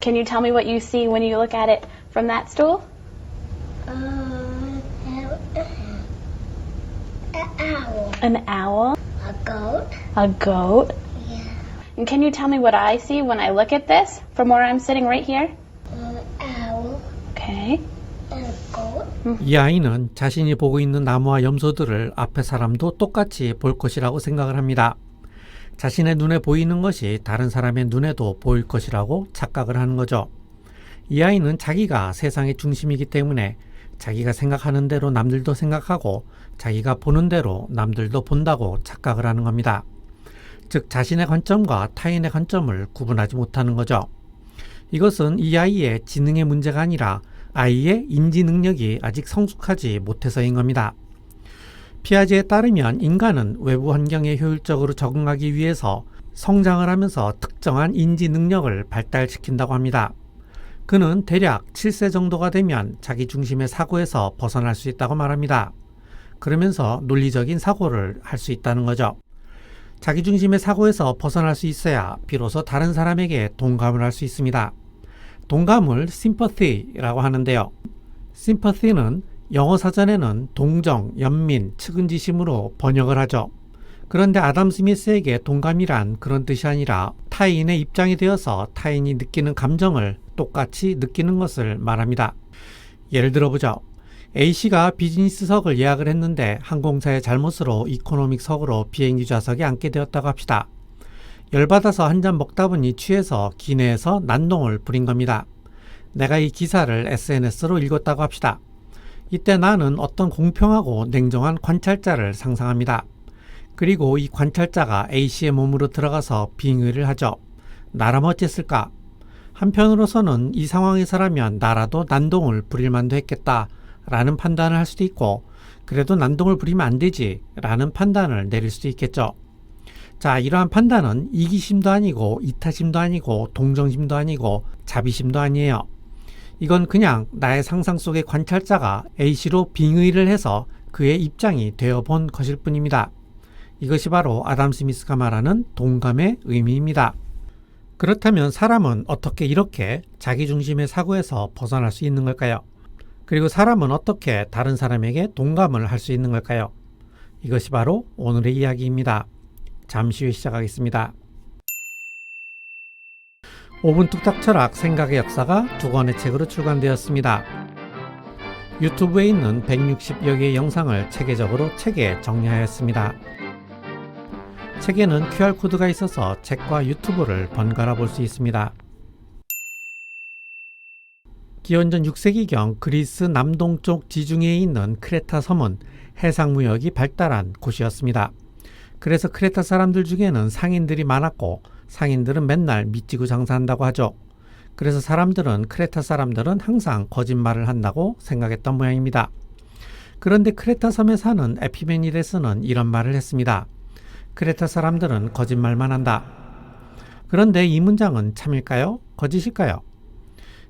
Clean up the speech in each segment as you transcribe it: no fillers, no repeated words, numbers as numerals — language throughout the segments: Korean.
Can you tell me what you see when you look at it from that stool? An owl. An owl? A goat. A goat? Yeah. And can you tell me what I see when I look at this from where I'm sitting right here? An owl. Okay. And a goat. 이 아이는 자신이 보고 있는 나무와 염소들을 앞에 사람도 똑같이 볼 것이라고 생각을 합니다. 자신의 눈에 보이는 것이 다른 사람의 눈에도 보일 것이라고 착각을 하는 거죠. 이 아이는 자기가 세상의 중심이기 때문에 자기가 생각하는 대로 남들도 생각하고 자기가 보는 대로 남들도 본다고 착각을 하는 겁니다. 즉 자신의 관점과 타인의 관점을 구분하지 못하는 거죠. 이것은 이 아이의 지능의 문제가 아니라 아이의 인지 능력이 아직 성숙하지 못해서인 겁니다. 피아제에 따르면 인간은 외부 환경에 효율적으로 적응하기 위해서 성장을 하면서 특정한 인지 능력을 발달시킨다고 합니다. 그는 대략 7세 정도가 되면 자기 중심의 사고에서 벗어날 수 있다고 말합니다. 그러면서 논리적인 사고를 할 수 있다는 거죠. 자기 중심의 사고에서 벗어날 수 있어야 비로소 다른 사람에게 동감을 할 수 있습니다. 동감을 sympathy라고 하는데요. sympathy는 영어 사전에는 동정, 연민, 측은지심으로 번역을 하죠. 그런데 아담 스미스에게 동감이란 그런 뜻이 아니라 타인의 입장이 되어서 타인이 느끼는 감정을 똑같이 느끼는 것을 말합니다. 예를 들어보죠. A씨가 비즈니스석을 예약을 했는데 항공사의 잘못으로 이코노믹석으로 비행기 좌석에 앉게 되었다고 합시다. 열받아서 한 잔 먹다 보니 취해서 기내에서 난동을 부린 겁니다. 내가 이 기사를 SNS로 읽었다고 합시다. 이때 나는 어떤 공평하고 냉정한 관찰자를 상상합니다. 그리고 이 관찰자가 A씨의 몸으로 들어가서 빙의를 하죠. 나라면 어쨌을까? 한편으로서는 이 상황에서라면 나라도 난동을 부릴 만도 했겠다 라는 판단을 할 수도 있고 그래도 난동을 부리면 안 되지 라는 판단을 내릴 수도 있겠죠. 자, 이러한 판단은 이기심도 아니고 이타심도 아니고 동정심도 아니고 자비심도 아니에요. 이건 그냥 나의 상상 속의 관찰자가 A씨로 빙의를 해서 그의 입장이 되어본 것일 뿐입니다. 이것이 바로 아담 스미스가 말하는 동감의 의미입니다. 그렇다면 사람은 어떻게 이렇게 자기중심의 사고에서 벗어날 수 있는 걸까요? 그리고 사람은 어떻게 다른 사람에게 동감을 할 수 있는 걸까요? 이것이 바로 오늘의 이야기입니다. 잠시 후에 시작하겠습니다. 5분 뚝딱 철학 생각의 역사가 2권의 책으로 출간되었습니다. 유튜브에 있는 160여 개의 영상을 체계적으로 책에 정리하였습니다. 책에는 QR코드가 있어서 책과 유튜브를 번갈아 볼 수 있습니다. 기원전 6세기경 그리스 남동쪽 지중해에 있는 크레타 섬은 해상무역이 발달한 곳이었습니다. 그래서 크레타 사람들 중에는 상인들이 많았고 상인들은 맨날 미치고 장사한다고 하죠. 그래서 크레타 사람들은 항상 거짓말을 한다고 생각했던 모양입니다. 그런데 크레타 섬에 사는 에피메니데스는 이런 말을 했습니다. 크레타 사람들은 거짓말만 한다. 그런데 이 문장은 참일까요? 거짓일까요?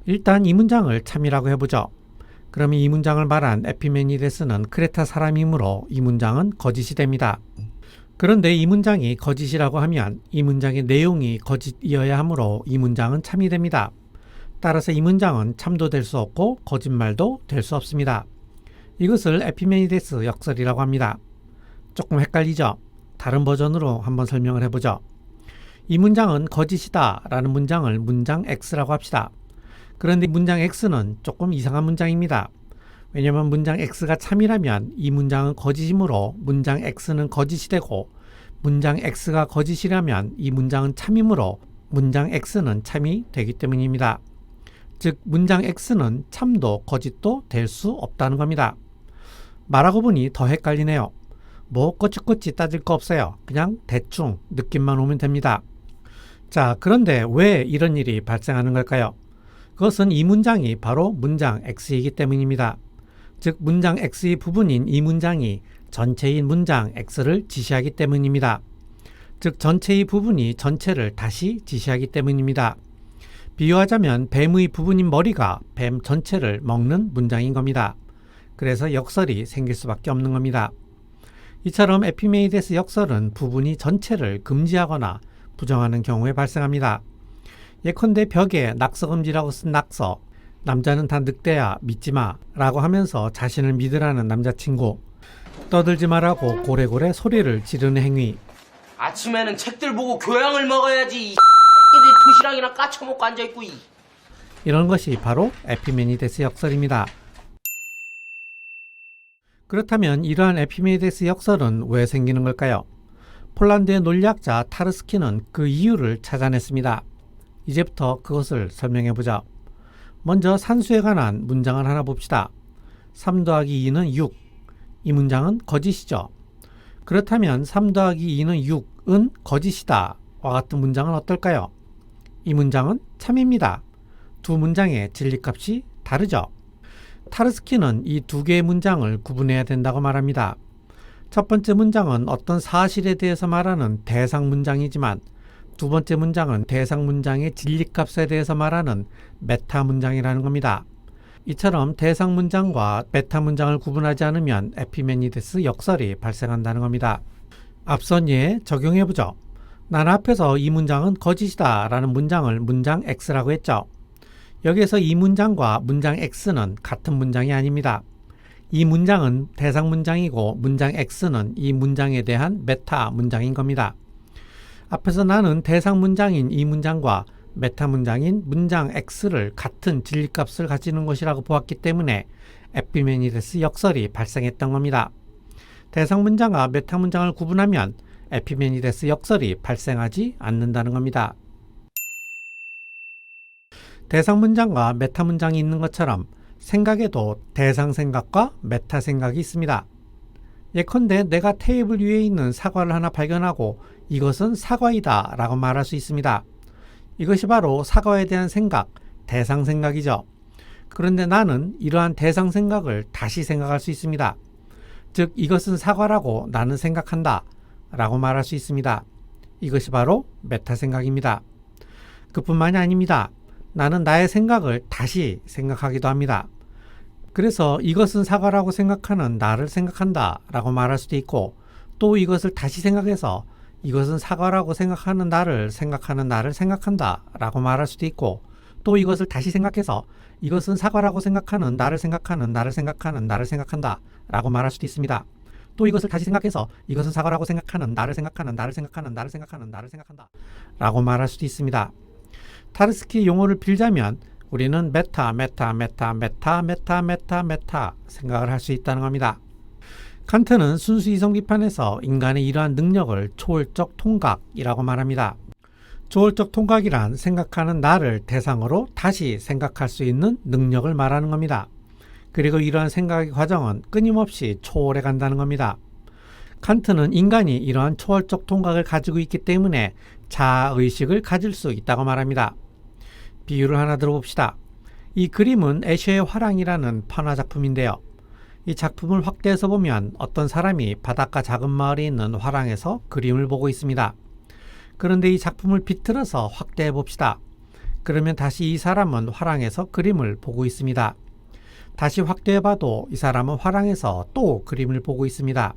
일단 이 문장을 참이라고 해보죠. 그러면 이 문장을 말한 에피메니데스는 크레타 사람이므로 이 문장은 거짓이 됩니다. 그런데 이 문장이 거짓이라고 하면 이 문장의 내용이 거짓이어야 하므로 이 문장은 참이 됩니다. 따라서 이 문장은 참도 될 수 없고 거짓말도 될 수 없습니다. 이것을 에피메니데스 역설이라고 합니다. 조금 헷갈리죠? 다른 버전으로 한번 설명을 해보죠. 이 문장은 거짓이다 라는 문장을 문장 X라고 합시다. 그런데 문장 X는 조금 이상한 문장입니다. 왜냐하면 문장 X가 참이라면 이 문장은 거짓이므로 문장 X는 거짓이 되고 문장 X가 거짓이라면 이 문장은 참이므로 문장 X는 참이 되기 때문입니다. 즉 문장 X는 참도 거짓도 될 수 없다는 겁니다. 말하고 보니 더 헷갈리네요. 뭐 꼬치꼬치 따질 거 없어요. 그냥 대충 느낌만 오면 됩니다. 자, 그런데 왜 이런 일이 발생하는 걸까요? 그것은 이 문장이 바로 문장 X이기 때문입니다. 즉 문장 X의 부분인 이 문장이 전체인 문장 X를 지시하기 때문입니다. 즉 전체의 부분이 전체를 다시 지시하기 때문입니다. 비유하자면 뱀의 부분인 머리가 뱀 전체를 먹는 문장인 겁니다. 그래서 역설이 생길 수밖에 없는 겁니다. 이처럼 에피메니데스 역설은 부분이 전체를 금지하거나 부정하는 경우에 발생합니다. 예컨대 벽에 낙서금지라고 쓴 낙서, 남자는 다 늑대야 믿지마 라고 하면서 자신을 믿으라는 남자친구, 떠들지 말라고 고래고래 소리를 지르는 행위. 아침에는 책들 보고 교양을 먹어야지. 이 새끼들이 도시락이나 까쳐먹고 앉아있고. 이런 것이 바로 에피메니데스 역설입니다. 그렇다면 이러한 에피메니데스 역설은 왜 생기는 걸까요? 폴란드의 논리학자 타르스키는 그 이유를 찾아냈습니다. 이제부터 그것을 설명해 보자. 먼저 산수에 관한 문장을 하나 봅시다. 3 더하기 2는 6. 이 문장은 거짓이죠. 그렇다면 3 더하기 2는 6은 거짓이다 와 같은 문장은 어떨까요? 이 문장은 참입니다. 두 문장의 진리값이 다르죠. 타르스키는 이 두 개의 문장을 구분해야 된다고 말합니다. 첫 번째 문장은 어떤 사실에 대해서 말하는 대상 문장이지만 두 번째 문장은 대상 문장의 진리값에 대해서 말하는 메타 문장이라는 겁니다. 이처럼 대상 문장과 메타 문장을 구분하지 않으면 에피메니데스 역설이 발생한다는 겁니다. 앞선 예에 적용해보죠. 난 앞에서 이 문장은 거짓이다 라는 문장을 문장 X라고 했죠. 여기에서 이 문장과 문장 X는 같은 문장이 아닙니다. 이 문장은 대상 문장이고 문장 X는 이 문장에 대한 메타 문장인 겁니다. 앞에서 나는 대상 문장인 이 문장과 메타 문장인 문장 X를 같은 진리값을 가지는 것이라고 보았기 때문에 에피메니데스 역설이 발생했던 겁니다. 대상 문장과 메타 문장을 구분하면 에피메니데스 역설이 발생하지 않는다는 겁니다. 대상 문장과 메타 문장이 있는 것처럼 생각에도 대상 생각과 메타 생각이 있습니다. 예컨대 내가 테이블 위에 있는 사과를 하나 발견하고 이것은 사과이다 라고 말할 수 있습니다. 이것이 바로 사과에 대한 생각, 대상 생각이죠. 그런데 나는 이러한 대상 생각을 다시 생각할 수 있습니다. 즉 이것은 사과라고 나는 생각한다 라고 말할 수 있습니다. 이것이 바로 메타 생각입니다. 그뿐만이 아닙니다. 나는 나의 생각을 다시 생각하기도 합니다. 그래서 이것은 사과라고 생각하는 나를 생각한다 라고 말할 수도 있고 또 이것을 다시 생각해서 이것은 사과라고 생각하는 나를 생각한다 라고 말할 수도 있고 또 이것을 다시 생각해서 이것은 사과라고 생각하는 나를 생각한다 라고 말할 수도 있습니다. 또 이것을 다시 생각해서 이것은 사과라고 생각하는 나를 생각한다 라고 말할 수도 있습니다. 타르스키 용어를 빌자면 우리는 메타 생각을 할 수 있다는 겁니다. 칸트는 순수 이성 비판에서 인간의 이러한 능력을 초월적 통각이라고 말합니다. 초월적 통각이란 생각하는 나를 대상으로 다시 생각할 수 있는 능력을 말하는 겁니다. 그리고 이러한 생각의 과정은 끊임없이 초월해 간다는 겁니다. 칸트는 인간이 이러한 초월적 통각을 가지고 있기 때문에 자아의식을 가질 수 있다고 말합니다. 비유를 하나 들어봅시다. 이 그림은 애셔의 화랑이라는 판화 작품인데요. 이 작품을 확대해서 보면 어떤 사람이 바닷가 작은 마을에 있는 화랑에서 그림을 보고 있습니다. 그런데 이 작품을 비틀어서 확대해 봅시다. 그러면 다시 이 사람은 화랑에서 그림을 보고 있습니다. 다시 확대해 봐도 이 사람은 화랑에서 또 그림을 보고 있습니다.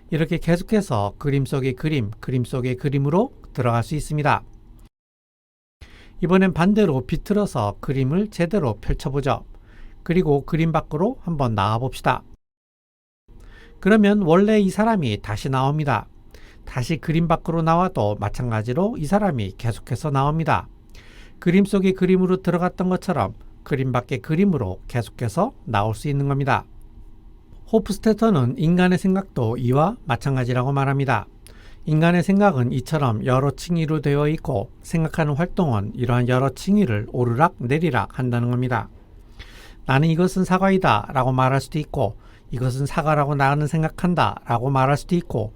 이렇게 계속해서 그림 속의 그림으로 들어갈 수 있습니다. 이번엔 반대로 비틀어서 그림을 제대로 펼쳐보죠. 그리고 그림 밖으로 한번 나와 봅시다. 그러면 원래 이 사람이 다시 나옵니다. 다시 그림 밖으로 나와도 마찬가지로 이 사람이 계속해서 나옵니다. 그림 속의 그림으로 들어갔던 것처럼 그림 밖의 그림으로 계속해서 나올 수 있는 겁니다. 호프스테터는 인간의 생각도 이와 마찬가지라고 말합니다. 인간의 생각은 이처럼 여러 층위로 되어 있고 생각하는 활동은 이러한 여러 층위를 오르락 내리락 한다는 겁니다. 나는 이것은 사과이다 라고 말할 수도 있고 이것은 사과라고 나는 생각한다 라고 말할 수도 있고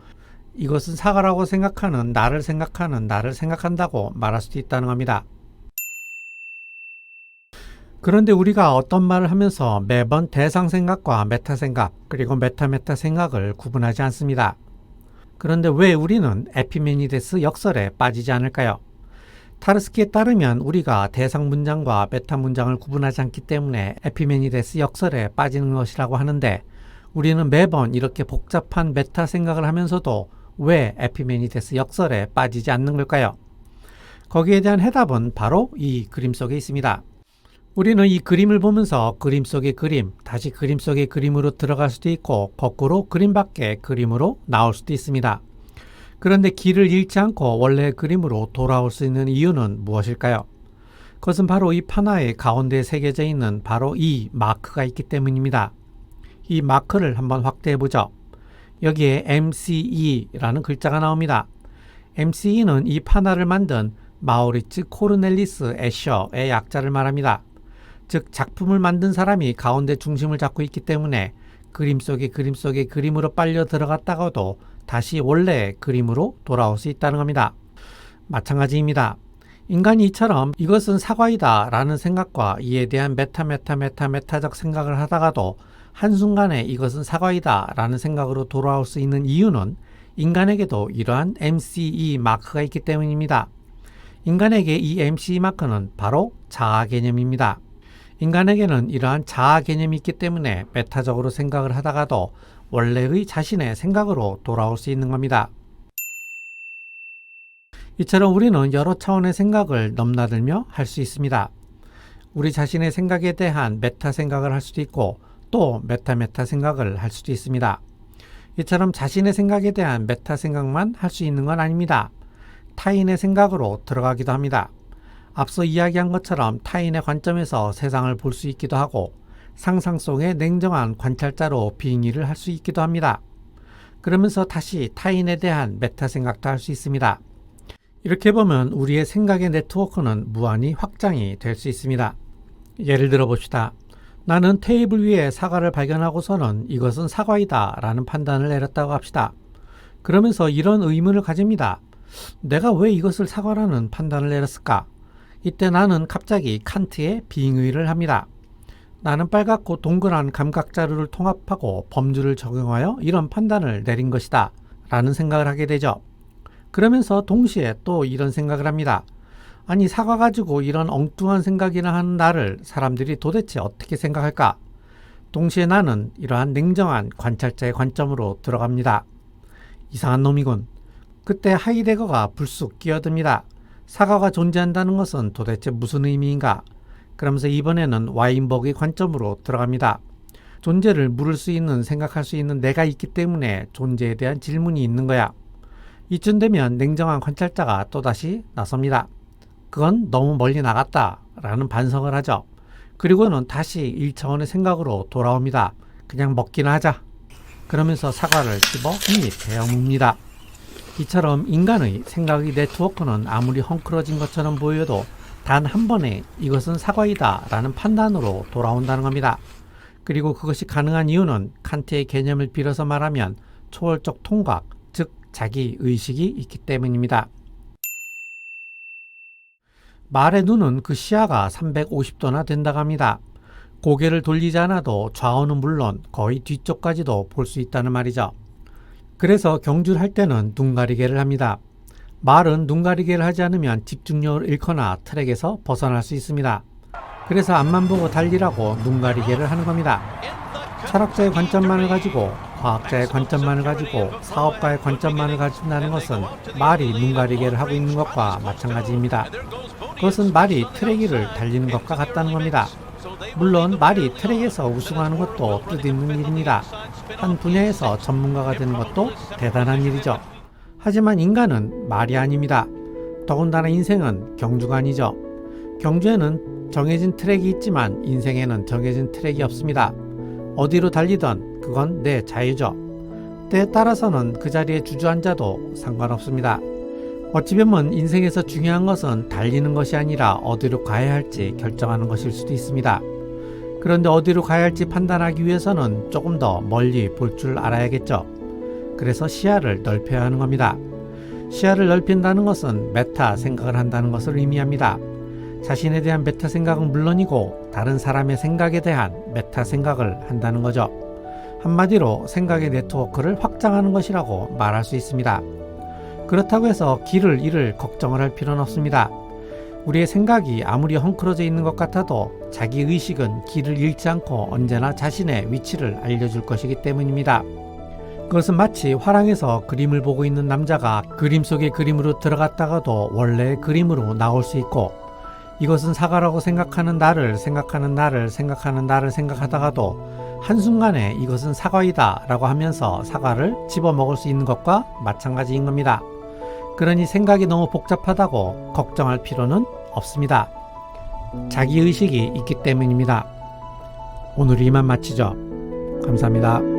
이것은 사과라고 생각하는 나를 생각한다고 말할 수도 있다는 겁니다. 그런데 우리가 어떤 말을 하면서 매번 대상 생각과 메타 생각 그리고 메타 생각을 구분하지 않습니다. 그런데 왜 우리는 에피메니데스 역설에 빠지지 않을까요? 타르스키에 따르면 우리가 대상 문장과 메타 문장을 구분하지 않기 때문에 에피메니데스 역설에 빠지는 것이라고 하는데 우리는 매번 이렇게 복잡한 메타 생각을 하면서도 왜 에피메니데스 역설에 빠지지 않는 걸까요? 거기에 대한 해답은 바로 이 그림 속에 있습니다. 우리는 이 그림을 보면서 그림 속의 그림, 다시 그림 속의 그림으로 들어갈 수도 있고 거꾸로 그림 밖의 그림으로 나올 수도 있습니다. 그런데 길을 잃지 않고 원래의 그림으로 돌아올 수 있는 이유는 무엇일까요? 그것은 바로 이 판화의 가운데에 새겨져 있는 바로 이 마크가 있기 때문입니다. 이 마크를 한번 확대해 보죠. 여기에 MCE라는 글자가 나옵니다. MCE는 이 판화를 만든 마우리츠 코르넬리스 애셔의 약자를 말합니다. 즉 작품을 만든 사람이 가운데 중심을 잡고 있기 때문에 그림 속의 그림으로 빨려 들어갔다가도 다시 원래의 그림으로 돌아올 수 있다는 겁니다. 마찬가지입니다. 인간이 이처럼 이것은 사과이다 라는 생각과 이에 대한 메타적 생각을 하다가도 한순간에 이것은 사과이다 라는 생각으로 돌아올 수 있는 이유는 인간에게도 이러한 MCE 마크가 있기 때문입니다. 인간에게 이 MCE 마크는 바로 자아 개념입니다. 인간에게는 이러한 자아 개념이 있기 때문에 메타적으로 생각을 하다가도 원래의 자신의 생각으로 돌아올 수 있는 겁니다. 이처럼 우리는 여러 차원의 생각을 넘나들며 할 수 있습니다. 우리 자신의 생각에 대한 메타 생각을 할 수도 있고 또 메타 생각을 할 수도 있습니다. 이처럼 자신의 생각에 대한 메타 생각만 할 수 있는 건 아닙니다. 타인의 생각으로 들어가기도 합니다. 앞서 이야기한 것처럼 타인의 관점에서 세상을 볼 수 있기도 하고 상상 속의 냉정한 관찰자로 빙의를 할 수 있기도 합니다. 그러면서 다시 타인에 대한 메타 생각도 할 수 있습니다. 이렇게 보면 우리의 생각의 네트워크는 무한히 확장이 될 수 있습니다. 예를 들어 봅시다. 나는 테이블 위에 사과를 발견하고서는 이것은 사과이다 라는 판단을 내렸다고 합시다. 그러면서 이런 의문을 가집니다. 내가 왜 이것을 사과라는 판단을 내렸을까? 이때 나는 갑자기 칸트의 빙의를 합니다. 나는 빨갛고 동그란 감각자료를 통합하고 범주를 적용하여 이런 판단을 내린 것이다 라는 생각을 하게 되죠. 그러면서 동시에 또 이런 생각을 합니다. 아니 사과 가지고 이런 엉뚱한 생각이나 하는 나를 사람들이 도대체 어떻게 생각할까? 동시에 나는 이러한 냉정한 관찰자의 관점으로 들어갑니다. 이상한 놈이군. 그때 하이데거가 불쑥 끼어듭니다. 사과가 존재한다는 것은 도대체 무슨 의미인가? 그러면서 이번에는 와인버그의 관점으로 들어갑니다. 존재를 물을 수 있는, 생각할 수 있는 내가 있기 때문에 존재에 대한 질문이 있는 거야. 이쯤 되면 냉정한 관찰자가 또다시 나섭니다. 그건 너무 멀리 나갔다 라는 반성을 하죠. 그리고는 다시 1차원의 생각으로 돌아옵니다. 그냥 먹기나 하자. 그러면서 사과를 씹어 한입 베어뭅니다. 이처럼 인간의 생각의 네트워크는 아무리 헝클어진 것처럼 보여도 단 한 번에 이것은 사과이다 라는 판단으로 돌아온다는 겁니다. 그리고 그것이 가능한 이유는 칸트의 개념을 빌어서 말하면 초월적 통각, 즉 자기 의식이 있기 때문입니다. 말의 눈은 그 시야가 350도나 된다고 합니다. 고개를 돌리지 않아도 좌우는 물론 거의 뒤쪽까지도 볼 수 있다는 말이죠. 그래서 경주를 할 때는 눈 가리개를 합니다. 말은 눈 가리개를 하지 않으면 집중력을 잃거나 트랙에서 벗어날 수 있습니다. 그래서 앞만 보고 달리라고 눈 가리개를 하는 겁니다. 철학자의 관점만을 가지고, 과학자의 관점만을 가지고, 사업가의 관점만을 가진다는 것은 말이 눈 가리개를 하고 있는 것과 마찬가지입니다. 그것은 말이 트랙 위를 달리는 것과 같다는 겁니다. 물론 말이 트랙에서 우승하는 것도 뜻있는 일입니다. 한 분야에서 전문가가 되는 것도 대단한 일이죠. 하지만 인간은 말이 아닙니다. 더군다나 인생은 경주가 아니죠. 경주에는 정해진 트랙이 있지만 인생에는 정해진 트랙이 없습니다. 어디로 달리든 그건 내 자유죠. 때에 따라서는 그 자리에 주저앉아도 상관없습니다. 어찌 보면 인생에서 중요한 것은 달리는 것이 아니라 어디로 가야 할지 결정하는 것일 수도 있습니다. 그런데 어디로 가야 할지 판단하기 위해서는 조금 더 멀리 볼 줄 알아야겠죠. 그래서 시야를 넓혀야 하는 겁니다. 시야를 넓힌다는 것은 메타 생각을 한다는 것을 의미합니다. 자신에 대한 메타 생각은 물론이고 다른 사람의 생각에 대한 메타 생각을 한다는 거죠. 한마디로 생각의 네트워크를 확장하는 것이라고 말할 수 있습니다. 그렇다고 해서 길을 잃을 걱정을 할 필요는 없습니다. 우리의 생각이 아무리 헝클어져 있는 것 같아도 자기 의식은 길을 잃지 않고 언제나 자신의 위치를 알려줄 것이기 때문입니다. 그것은 마치 화랑에서 그림을 보고 있는 남자가 그림 속의 그림으로 들어갔다가도 원래의 그림으로 나올 수 있고, 이것은 사과라고 생각하는 나를 생각하다가도 한순간에 이것은 사과이다 라고 하면서 사과를 집어먹을 수 있는 것과 마찬가지인 겁니다. 그러니 생각이 너무 복잡하다고 걱정할 필요는 없습니다. 자기의식이 있기 때문입니다. 오늘 이만 마치죠. 감사합니다.